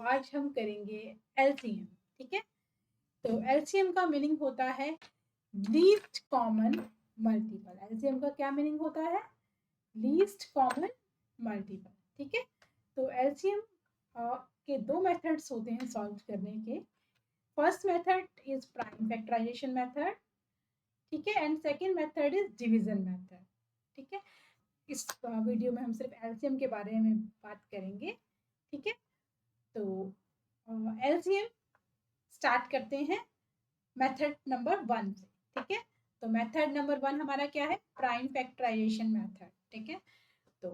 आज हम करेंगे एलसीएम। ठीक है, तो एलसीएम का मीनिंग होता है लीस्ट कॉमन मल्टीपल। एलसीएम का क्या मीनिंग होता है? Least common multiple. ठीक है, तो एलसीएम के दो मेथड्स होते हैं सॉल्व करने के। First method is prime factorisation method, ठीक है, and second method is division method. ठीक है, इस वीडियो में हम सिर्फ एलसीएम के बारे में बात करेंगे। ठीक है, तो एलसीएम स्टार्ट करते हैं मेथड नंबर 1 से। ठीक है, तो मेथड नंबर 1 हमारा क्या है? Prime factorisation method. ठीक है, तो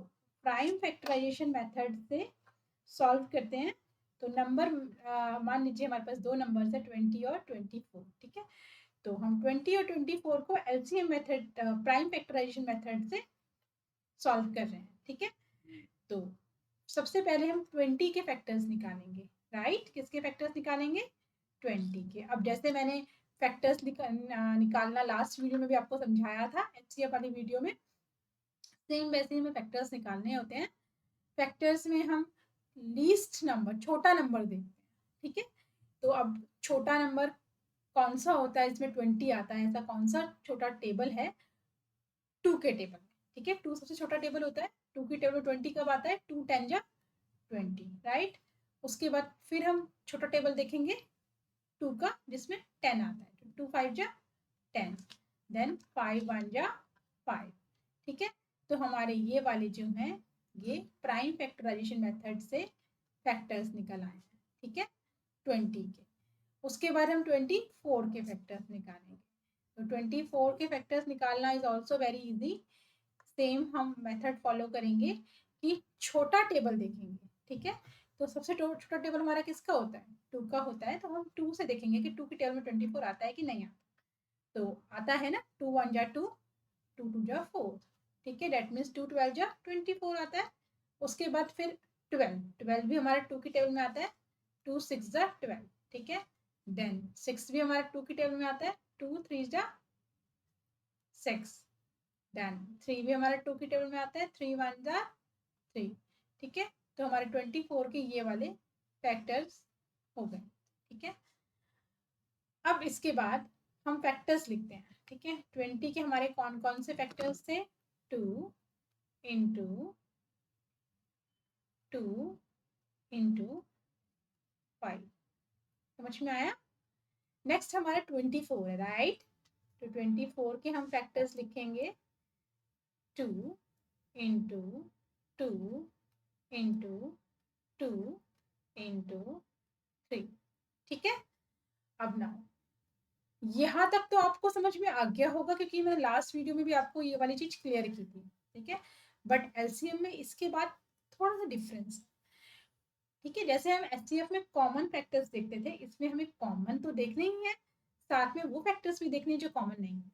प्राइम फैक्टराइजेशन मेथड से सॉल्व करते हैं। तो नंबर मान लीजिए हमारे पास दो नंबर्स है 20 और 24। ठीक है, तो हम 20 और 24 को LCM method prime factorisation method से सॉल्व कर रहे हैं। ठीक है, तो सबसे पहले हम 20 के फैक्टर्स निकालेंगे। राइट, किसके फैक्टर्स निकालेंगे? 20 के। अब जैसे मैंने फैक्टर्स निकालना लास्ट वीडियो में भी आपको समझाया था, एचसीएफ वाली वीडियो में, सेम वैसे ही हमें फैक्टर्स निकालने होते हैं। फैक्टर्स में हम लीस्ट नंबर, छोटा नंबर देखते हैं। ठीक है, तो अब छोटा नंबर कौन सा होता है? इसमें 20 आता है। ऐसा कौन सा छोटा टेबल है? 2 के टेबल में। ठीक है, 2 सबसे छोटा टेबल होता है। 2 की टेबल 20 कब आता है? 2 10 जा 20। राइट, उसके बाद फिर हम छोटा टेबल देखेंगे 2 का, जिसमें 10 आता है। 2 5 जा 10, देन 5 1 जा 5। ठीक है, तो हमारे ये वाले जो हैं ये प्राइम फैक्टराइजेशन मेथड से फैक्टर्स निकल आए हैं। ठीक है, 20 के। उसके बाद हम 24 के फैक्टर्स निकालेंगे। तो 24 के फैक्टर्स निकालना is also very easy. Same हम मेथड फॉलो करेंगे कि छोटा टेबल देखेंगे। ठीक है, तो सबसे छोटा टेबल हमारा किसका होता है? 2 का होता है। तो हम 2 से देखेंगे कि 2 की टेबल में 24 आता है कि नहीं आता। तो आता है ना, 2 1 जा 2, 2 2 जा 4। ठीक है, डेट मीन्स 2 12 जा 24 आता है। उसके बाद फिर 12, 12 भी हमारे 2 की टेबल में आता है। 2 6 जा 12। ठीक है, देन 6 भी हमारे 2 की टेबल में आता है। 2 3 जा 6, देन 3 भी हमारे 2 की टेबल में आता है। 3 1 जा 3। ठीक है, तो हमारे 24 के ये वाले फैक्टर्स हो गए। ठीक है, अब इसके बाद हम फैक्टर्स लिखते हैं। ठीक है, 20 के हमारे कौन कौन से फैक्टर्स थे? 2 इंटू 2 इंटू 5। समझ में आया? नेक्स्ट हमारा 24 है। राइट, तो 24 के हम फैक्टर्स लिखेंगे 2 इंटू 2 इंटू 2 इंटू 3। ठीक है, अब ना यहाँ तक तो आपको समझ में आ गया होगा, क्योंकि मैंने लास्ट वीडियो में भी आपको ये वाली चीज क्लियर की थी। ठीक है, बट एलसीएम में इसके बाद थोड़ा सा डिफरेंस। ठीक है, जैसे हम एचसीएफ में कॉमन फैक्टर्स देखते थे, इसमें हमें कॉमन तो देखने ही है, साथ में वो फैक्टर्स भी देखने हैं जो कॉमन नहीं है।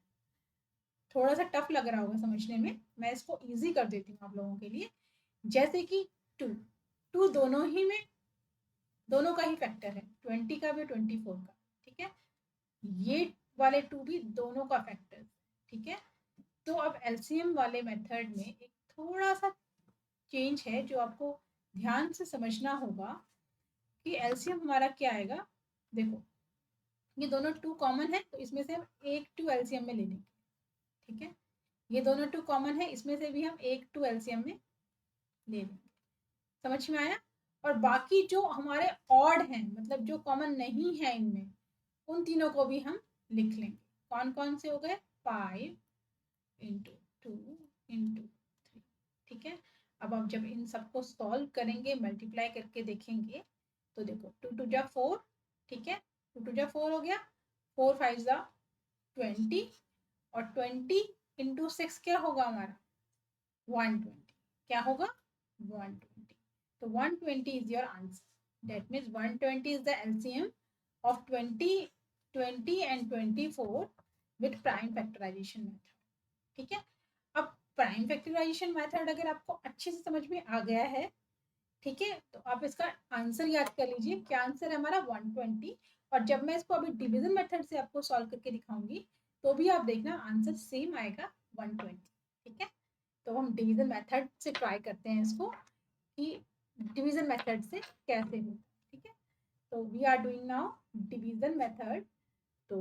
थोड़ा सा टफ लग रहा होगा समझने में, मैं इसको इजी कर देती हूँ आप लोगों के लिए। जैसे कि 2 2 दोनों ही में, दोनों का ही फैक्टर है, 20 का भी 24 का। ठीक है, ये वाले 2 भी दोनों का फैक्टर। ठीक है, तो अब एलसीएम वाले मेथड में एक थोड़ा सा चेंज है जो आपको ध्यान से समझना होगा कि एलसीएम हमारा क्या आएगा। देखो, ये दोनों 2 कॉमन है, तो इसमें से हम एक 2 एलसीएम में ले लेंगे। ठीक है, ये दोनों 2 कॉमन है, इसमें से भी हम एक 2 एलसीएम में ले लेंगे। समझ में आया? और बाकी जो हमारे ऑड हैं, मतलब जो कॉमन नहीं है इनमें, उन तीनों को भी हम लिख लेंगे। कौन कौन से हो गए? 5 इंटू 2 इंटू 3। ठीक है, अब आप जब इन सबको सॉल्व करेंगे, मल्टीप्लाई करके देखेंगे, तो देखो 2 2 जा 4। ठीक है, 2 2 जा 4 हो गया, 4 5 जा 20, और 20 इंटू 6 क्या होगा हमारा? 120। क्या होगा? 120। तो 120 is your answer. That means 120 is the LCM of 20 and 24 with prime factorization method। ठीक है, अब प्राइम फैक्टराइजेशन मेथड अगर आपको अच्छे से समझ में आ गया है, ठीक है, तो आप इसका आंसर याद कर लीजिए। क्या आंसर है हमारा? 120। और जब मैं इसको अभी डिवीजन मेथड से आपको सॉल्व करके दिखाऊंगी, तो भी आप देखना आंसर सेम आएगा, 120। ठीक है, तो हम डिवीजन मेथड से ट्राई करते हैं इसको कि डिवीजन मेथड से कैसे हो। ठीक है, तो we are doing now division method. तो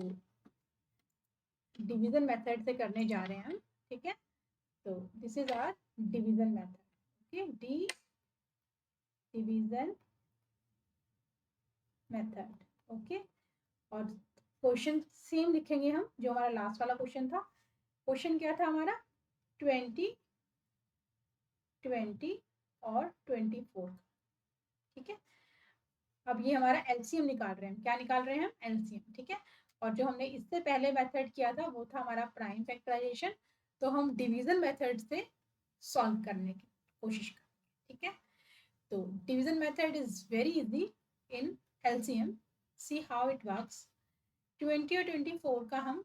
डिवीजन मेथड से करने जा रहे हैं हम, ठीक है। तो this is our division method, okay, the division method, okay. और क्वेश्चन सेम लिखेंगे हम जो हमारा लास्ट वाला क्वेश्चन था। क्वेश्चन क्या था हमारा? 20, 20 और 24, ठीक है। अब ये हमारा एलसीएम निकाल रहे हैं, क्या निकाल रहे हैं हम? एलसीएम, ठीक है। और जो हमने इससे पहले मेथड किया था वो था हमारा प्राइम फैक्टराइजेशन। तो हम डिवीजन मेथड से सॉल्व करने की कोशिश करेंगे, ठीक है। तो division method is very easy in LCM. See how it works. 20 और 24 का हम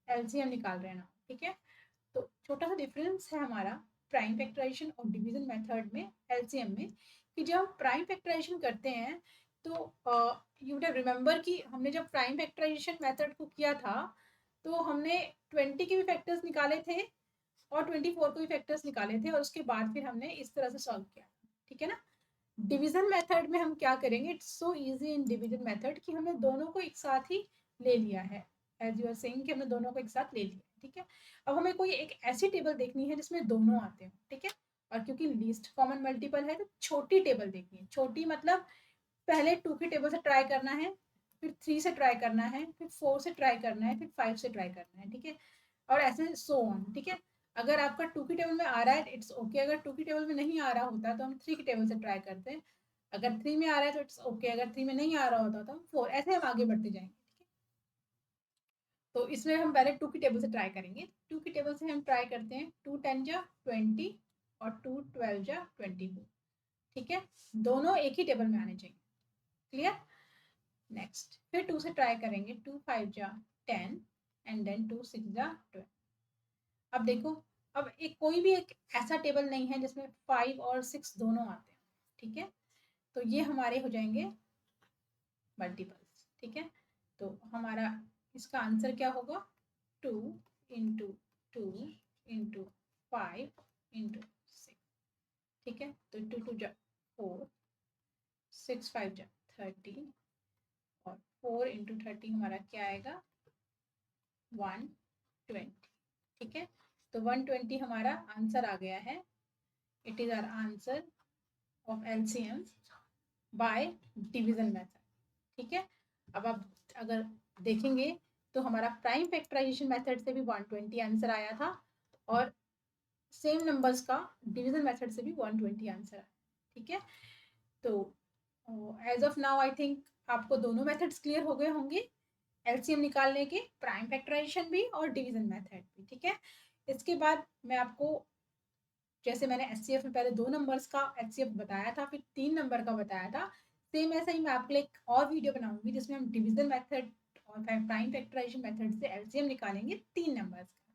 एलसीएम निकाल रहे हैं ना, ठीक है। तो छोटा सा डिफरेंस है हमारा प्राइम फैक्टराइजेशन और डिवीजन मेथड में, एलसीएम में, कि जब हम प्राइम फैक्टराइजेशन करते हैं तो यू वुड हैव रिमेंबर कि हमने जब प्राइम फैक्टराइजेशन मेथड को किया था तो हमने 20 के भी फैक्टर्स निकाले थे और 24 को भी फैक्टर्स निकाले थे, और उसके बाद फिर हमने इस तरह से सॉल्व किया, ठीक है ना। डिवीजन मेथड में हम क्या करेंगे? It's so easy in division method कि हमने दोनों को एक साथ ही ले लिया है, एज यू आर सेइंग कि हमने दोनों को एक साथ ले लिया, ठीक है। अब हमें कोई एक ऐसी टेबल देखनी है जिसमें दोनों आते हो, ठीक है। और क्योंकि लीस्ट कॉमन मल्टीपल है तो छोटी टेबल देखनी है। छोटी मतलब पहले 2 की टेबल से ट्राई करना है, फिर 3 से ट्राई करना है, फिर 4 से ट्राई करना है, फिर 5 से ट्राई करना है, ठीक है। और ऐसे सो ऑन, ठीक है। अगर आपका 2 की टेबल में आ रहा है इट्स ओके, अगर 2 की टेबल में नहीं आ रहा होता तो हम 3 की टेबल से ट्राई करते हैं। अगर 3 में आ रहा है तो इट्स ओके, अगर 3 में नहीं आ रहा होता तो हम 4, ऐसे हम आगे बढ़ते जाएंगे, ठीक है। तो इसमें हम पहले 2 की टेबल से ट्राई करेंगे। 2 की टेबल से हम ट्राई करते हैं, 2 10 जा 20 और 2 12 जा 24, ठीक है। दोनों एक ही टेबल में आने चाहिए, क्लियर। नेक्स्ट फिर 2 से ट्राई करेंगे, 2 5 जा 10 एंड देन 2 6 जा 12। अब देखो, अब एक कोई भी एक ऐसा टेबल नहीं है जिसमें 5 और 6 दोनों आते हैं, ठीक है। तो ये हमारे हो जाएंगे मल्टीपल्स, ठीक है। तो हमारा इसका आंसर क्या होगा? 2 इंटू 2 इंटू 5 इंटू 6, ठीक है। तो 2 2 जा 4, 6 5 जा 30 और 4 इंटू 30 हमारा क्या आएगा? 120, ठीक है। तो 120 हमारा आंसर आ गया है। It is our answer of LCM by division method, ठीक है। अब आप अगर देखेंगे तो हमारा प्राइम फैक्टराइजेशन मेथड से भी 120 आंसर आया था और सेम नंबर्स का डिवीजन मेथड से भी 120 आंसर आया, ठीक है। तो as of now I think आपको दोनों मेथड्स क्लियर हो गए होंगे, एलसीएम निकालने के, प्राइम फैक्टराइजेशन भी और डिवीजन मेथड भी, ठीक है। इसके बाद मैं आपको, जैसे मैंने एचसीएफ में पहले 2 नंबर्स का एचसीएफ बताया था, फिर 3 नंबर का बताया था, सेम ऐसा ही मैं आपके लिए एक और वीडियो बनाऊंगी जिसमें हम डिवीजन मेथड और प्राइम फैक्टराइजेशन मेथड से एलसीएम निकालेंगे 3 नंबर्स का,